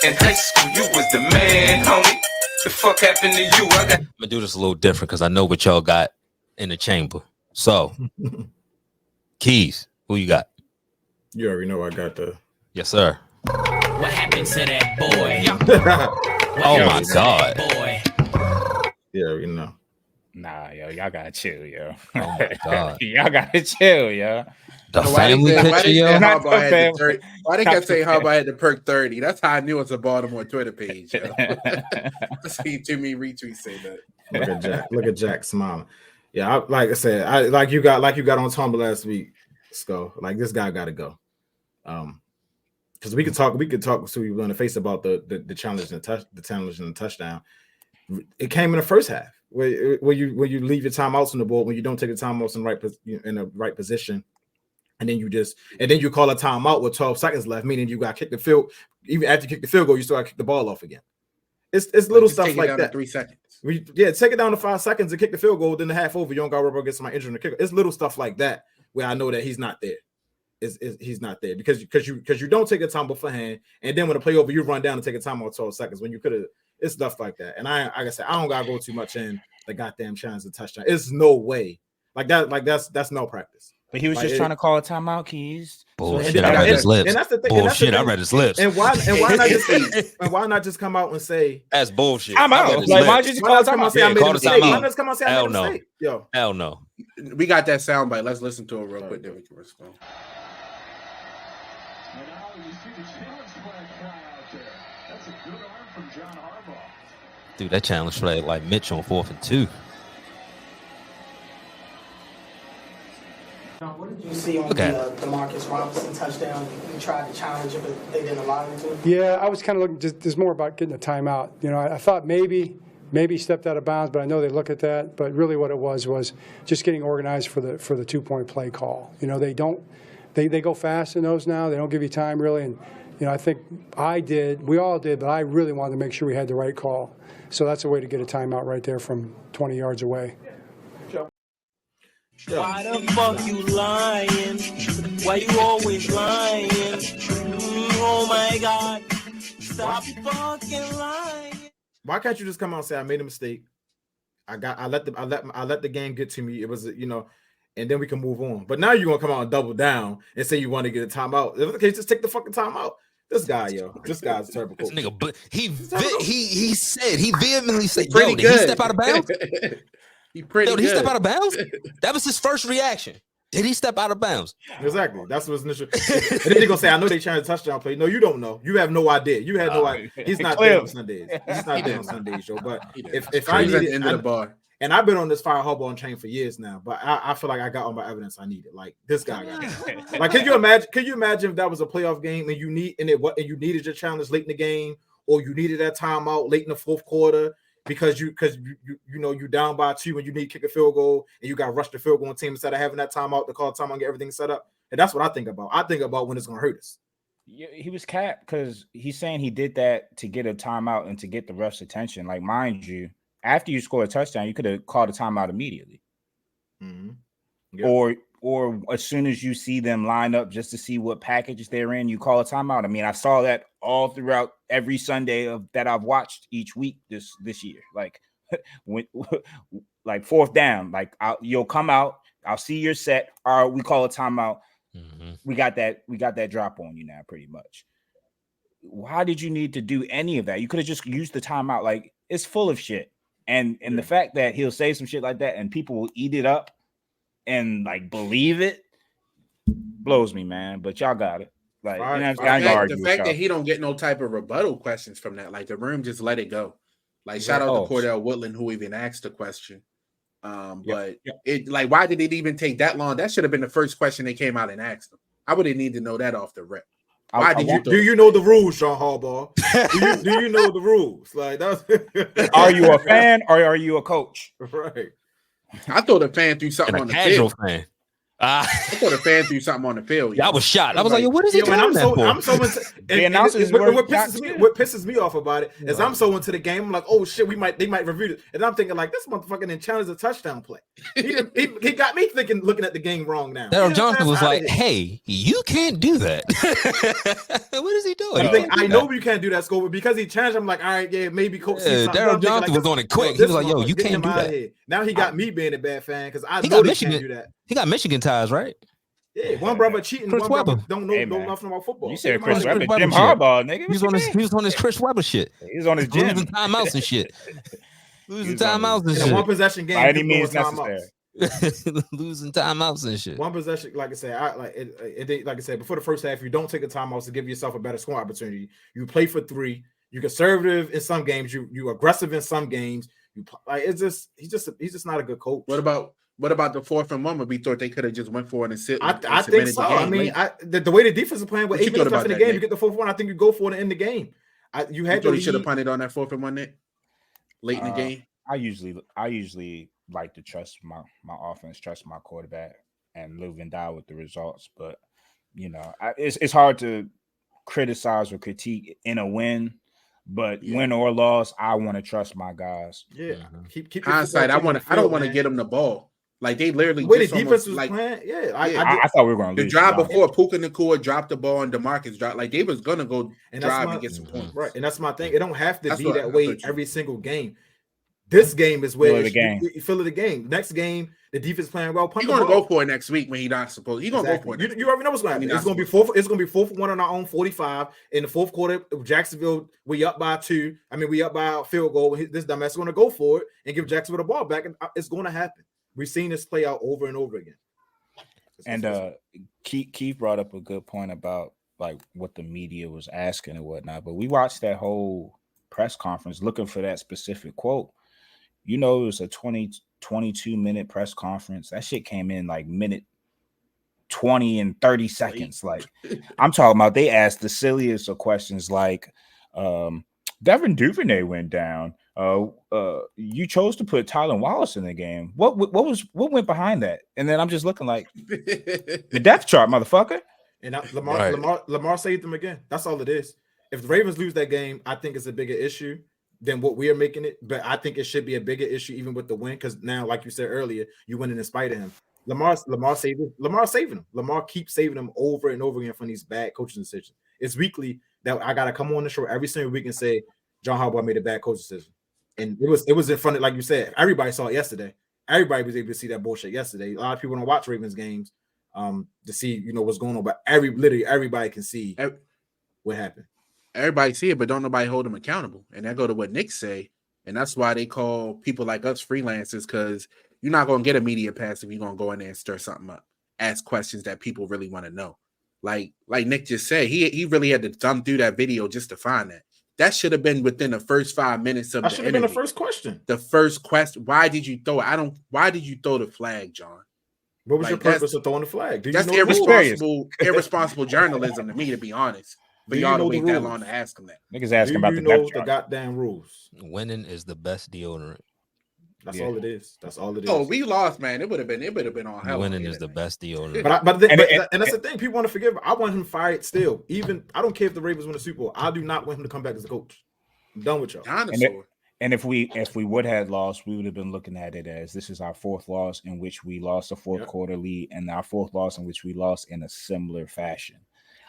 In high school, you was the man, homie. The fuck happened to you? I'm gonna do this a little different because I know what y'all got in the chamber. So, Keys, who you got? You already know I got the. Yes, sir. What happened to that boy? Oh my God. Boy. Yeah, you know. Nah, yo, y'all gotta chill, yo. Oh my God. Y'all gotta chill, yo. The family picture, yo. Why they kept saying Harbaugh had the perk 30? That's how I knew it's a Baltimore Twitter page, yo. I see too many retweets say that. Look at Jack smiling. Yeah, like I said, like you got on Tumblr last week, Scoe. Like this guy got to go. Because we could talk so we want to face about the challenge and the challenge and the touchdown. It came in the first half where you leave your timeouts on the board when you don't take the timeouts in the right position, and then you call a timeout with 12 seconds left, meaning you got to kick the field. Even after you kick the field goal, you still got to kick the ball off again. It's little stuff like that. 3 seconds. Take it down to 5 seconds and kick the field goal. Then the half over, you don't got to worry about getting somebody injured in the kicker. It's little stuff like that where I know that he's not there. He's not there because you don't take a time beforehand, and then when the play over, you run down and take a time out 12 seconds when you could have. It's stuff like that, and like I said, I don't gotta go too much in the goddamn challenge to touchdown. It's no way like that. Like that's malpractice. But he was just trying to call a timeout, Keys. Bullshit. I read his lips. And that's the thing. Bullshit. I read his lips. And why not just come out and say that's bullshit? I'm out. Like, why did you call a timeout? Why not just come out and say I made a mistake? Yo, hell no. We got that soundbite. Let's listen to it real quick. Then we can respond. And now you see the challenge flag fly out there. That's a good arm from John Harbaugh. Dude, that challenge flag like Mitch on 4th and 2. What did you see on the Marcus Robinson touchdown? You tried to challenge it, but they didn't allow you to? Yeah, I was kind of looking. Just more about getting a timeout. You know, I thought maybe he stepped out of bounds, but I know they look at that. But really, what it was just getting organized for the 2-point play call. You know, they go fast in those now. They don't give you time really, and you know, I think we all did, but I really wanted to make sure we had the right call. So that's a way to get a timeout right there from 20 yards away. Why the fuck you lying? Why you always lying? Oh my God! Stop fucking lying. Why can't you just come out and say I made a mistake? I let the game get to me. It was and then we can move on. But now you're gonna come out and double down and say you want to get a timeout. If okay, just take the fucking timeout. This guy's terrible. This nigga, but he vehemently said, "Yo, did he step out of bounds?" Did he step out of bounds? That was his first reaction. Did he step out of bounds? Exactly. That's what his initial. And then they're gonna say, "I know they trying to touchdown play." No, you don't know. You have no idea. You had no idea. He's not there on Sundays. He's not there on Sundays, Joe. But if I need at the end of the bar, and I've been on this fire Harbaugh train for years now, but I feel like I got all my evidence I needed. Like this guy got it. Like, could you imagine if that was a playoff game and you needed your challenge late in the game, or you needed that timeout late in the fourth quarter? Because you down by 2 and you need to kick a field goal and you got to rush the field goal team instead of having that timeout to call timeout and get everything set up. And that's what I think about. I think about when it's going to hurt us. Yeah, he was capped because he's saying he did that to get a timeout and to get the ref's attention. Like, mind you, after you score a touchdown, you could have called a timeout immediately. Mm-hmm. Yep. Or as soon as you see them line up just to see what package they're in, you call a timeout. I mean, I saw that all throughout every Sunday that I've watched each week this year. Like, like 4th down, like you'll come out, I'll see your set. All right, we call a timeout. Mm-hmm. We got that drop on you now, pretty much. Why did you need to do any of that? You could have just used the timeout. Like, it's full of shit. And the fact that he'll say some shit like that and people will eat it up and like believe it blows me, man. But y'all got it. Like, the fact that he don't get no type of rebuttal questions from that, like the room just let it go. Like, shout out to Cordell Woodland who even asked the question. It like, why did it even take that long? That should have been the first question they came out and asked him. I would have needed to know that off the rip. Do you know the rules, John Harbaugh? do you know the rules? Like, that's are you a fan or are you a coach? Right. I thought a fan threw something on the casual field. fan. I thought a fan threw something on the field. Yeah, I was shocked. I was like, yo, what is he doing I'm that so for? I'm so into what pisses me off about it is I'm so into the game. I'm like, oh shit, they might review it, and I'm thinking like this motherfucker didn't challenge a touchdown play. He got me thinking, looking at the game wrong now. Daryl Johnson was like, hey, you can't do that. What is he doing? I know you can't do that, Scoe, but because he challenged, I'm like, all right, yeah, maybe Coach. Daryl Johnson was on it quick. He was like, yo, you can't do that. Now he got me being a bad fan because I know they can't do that. He got Michigan ties, right? Yeah, one brother cheating, Chris one Webber. brother don't know nothing about football. You said Chris Webber, Jim Harbaugh, nigga. He was on his Chris Webber shit. He was on his gym. Losing timeouts and shit. Losing timeouts and shit. One possession game. By any means necessary. Losing timeouts and shit. One possession, like I said, like I said, before the first half, you don't take a timeout to give yourself a better scoring opportunity. You play for 3. You're conservative in some games. You aggressive in some games. You like he's just not a good coach. What about the 4th and 1 when we thought they could have just went for it and sit? I think so. I mean, the way the defense is playing with 8 minutes left in the game, you get the 4th one. I think you go for it in the game. You should have punted on that 4th and 1 net late in the game. I usually like to trust my offense, trust my quarterback, and live and die with the results. But it's hard to criticize or critique in a win. But win or loss, I want to trust my guys. Yeah, keep hindsight. I don't want to get them the ball. Like they literally the defense was playing. Yeah, I thought we were going to lose. The drive before Puka Nacua dropped the ball and DeMarcus dropped. Like they was gonna go drive and get some points. Right, and that's my thing. It don't have to be that way every single game. This game is where you feel the game. Next game, the defense playing well. He's gonna go for it next week when he's not supposed. He's gonna go for it. You already know what's going to happen. It's gonna be 4th. It's gonna be 4th and 1 on our own 45 in the 4th quarter. Jacksonville, we up by 2. I mean, we up by a field goal. This dumbass is gonna go for it and give Jacksonville the ball back, and it's going to happen. We've seen this play out over and over again. And Keith brought up a good point about like what the media was asking and whatnot. But we watched that whole press conference looking for that specific quote. It was a 22-minute press conference. That shit came in like minute 20 and 30 seconds. Like I'm talking about, they asked the silliest of questions like Devin Duvernay went down. You chose to put Tyler Wallace in the game. What went behind that? And then I'm just looking like the depth chart, motherfucker. And Lamar saved them again. That's all it is. If the Ravens lose that game, I think it's a bigger issue than what we are making it. But I think it should be a bigger issue even with the win, because now, like you said earlier, you winning in spite of him. Lamar saving him. Lamar keeps saving him over and over again from these bad coaching decisions. It's weekly that I gotta come on the show every single week and say John Harbaugh made a bad coach decision. And it was in front of, like you said, everybody saw it yesterday. Everybody was able to see that bullshit yesterday. A lot of people don't watch Ravens games to see what's going on, but literally everybody can see what happened. Everybody see it, but don't nobody hold them accountable. And that go to what Nick say, and that's why they call people like us freelancers, because you're not gonna get a media pass if you're gonna go in there and stir something up, ask questions that people really want to know. Like Nick just said, he really had to thumb through that video just to find that. That should have been within the first 5 minutes of the interview. That should have been the first question. The first question. Why did you throw it? Why did you throw the flag, John? What was your purpose of throwing the flag? That's irresponsible journalism to me, to be honest. For y'all to wait that long to ask him that. Niggas asking about the goddamn rules. Winning is the best deodorant. That's all it is. That's all it is. Oh, we lost, man. It would have been all hell. Winning is the best deodorant. And that's the thing. People want to forgive. I want him fired still. Even I don't care if the Ravens win the Super Bowl. I do not want him to come back as a coach. I'm done with y'all. And if we would have lost, we would have been looking at it as this is our 4th loss in which we lost a fourth quarter lead, and our 4th loss in which we lost in a similar fashion.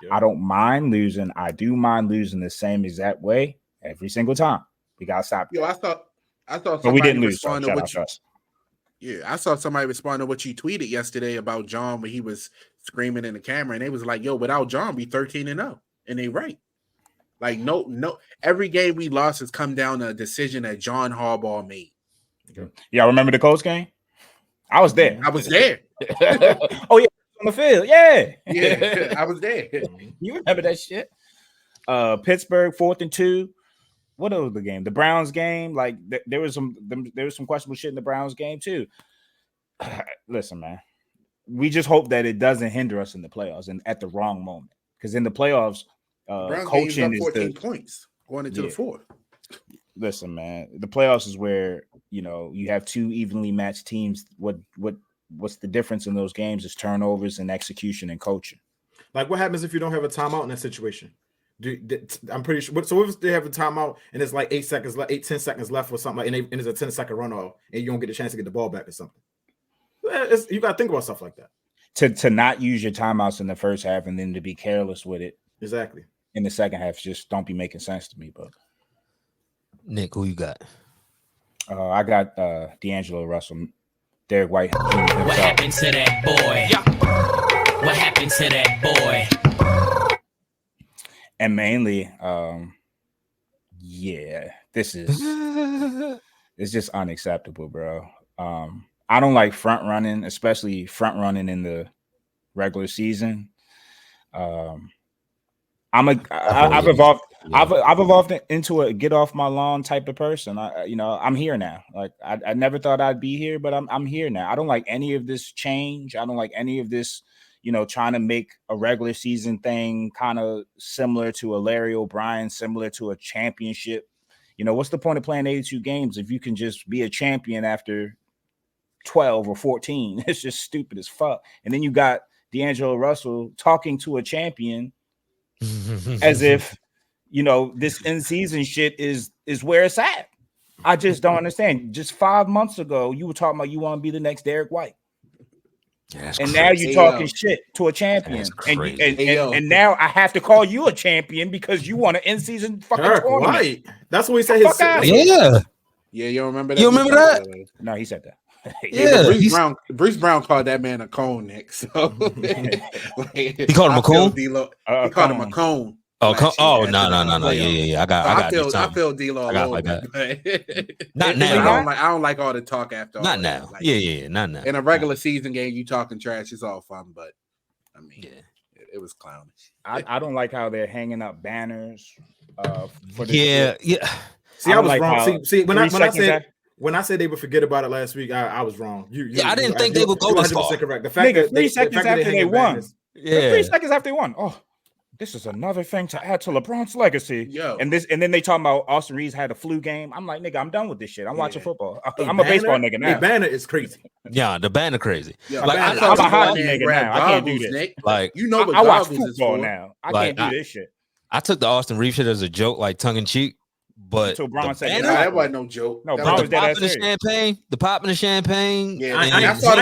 Yep. I don't mind losing. I do mind losing the same exact way every single time. We gotta stop. Yo, I thought but we didn't lose. So I saw somebody respond to what you tweeted yesterday about John when he was screaming in the camera, and they was like, "Yo, without John, we 13-0," and they right. Like no, every game we lost has come down to a decision that John Harbaugh made. Y'all remember the Colts game? I was there. I was there. Oh yeah, on the field. Yeah, I was there. You remember that shit? Pittsburgh 4th and 2. What was the game? The Browns game. Like there was some questionable shit in the Browns game too. Listen, man, we just hope that it doesn't hinder us in the playoffs and at the wrong moment, because in the playoffs, coaching is 14 points going into the 4th. Listen, man, the playoffs is where you have two evenly matched teams. What what's the difference in those games is turnovers and execution and coaching. Like, what happens if you don't have a timeout in that situation? I'm pretty sure. So if they have a timeout and it's like 10 seconds left or something, and it's a 10-second runoff, and you don't get a chance to get the ball back or something, you got to think about stuff like that. To not use your timeouts in the first half and then to be careless with it exactly in the second half just don't be making sense to me. But Nick, who you got? I got D'Angelo Russell, Derek White. What happened to that boy? Yeah. What happened to that boy? And mainly, this is it's just unacceptable, bro. I don't like front running, especially front running in the regular season. I've evolved into a get off my lawn type of person. I'm here now. Like I never thought I'd be here, but I'm here now. I don't like any of this change. I don't like any of this. Trying to make a regular season thing kind of similar to a Larry O'Brien, similar to a championship. What's the point of playing 82 games if you can just be a champion after 12 or 14? It's just stupid as fuck. And then you got D'Angelo Russell talking to a champion as if, this in-season shit is where it's at. I just don't understand. Just 5 months ago, you were talking about you want to be the next Derek White. Yeah, and now you're talking shit to a champion, and now I have to call you a champion because you want an in-season fucking tournament. Right. That's what he said. Yeah, you don't remember that? You remember that? No, he said that. Yeah, Bruce Brown called that man a cone, Nick. So he called him a cone. He called him a cone. No. Yeah. I feel D-Lo a little bit. Not now. I don't like all the talk after. Not now. Not now. In a regular season game, you talking trash is all fun, but I mean, it was clownish. I don't like how they're hanging up banners. For this yeah. See, I was wrong. See, when I said they would forget about it last week, I was wrong. I didn't think they would go this far. Correct. The fact that 3 seconds after they won. Yeah. 3 seconds after they won. Oh. This is another thing to add to LeBron's legacy. Yo. And then they talking about Austin Reeves had a flu game. I'm like, nigga, I'm done with this shit. I'm watching football. I'm a baseball nigga now. The banner is crazy. Yeah, the banner crazy. Yo, like I'm a hockey nigga now. I can't do this. Nick. Like I watch football now. I can't do this shit. I took the Austin Reeves shit as a joke, like tongue in cheek. But until Brown said that wasn't no joke. No, Brown was dead ass the popping the champagne. Yeah, I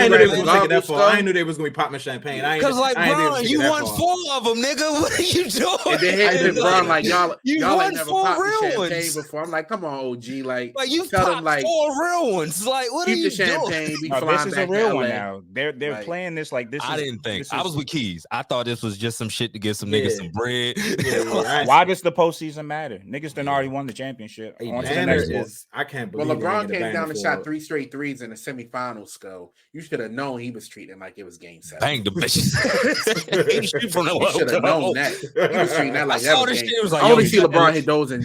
knew they was gonna take it that far. I knew they was gonna be popping champagne. Because like, Brown, you won 4 of them, nigga. What are you doing? And then hit Brown like y'all ain't never popped the champagne before. I'm like, come on, OG, like you tell popped them like 4 real ones. Like, what are you doing? Keep the champagne. Be this is a real one LA. now. They're playing this like this. I didn't think. I was with Keys. I thought this was just some shit to get some niggas some bread. Why does the postseason matter? Niggas done already won the championship. I can't believe. Well, LeBron came down and shot 3 straight threes in the semifinals. Scoe, you should have known he was treating like it was Game 7. Bang the bitches. You should have known that. He was treating that like that was game. Like, I only see LeBron hit those in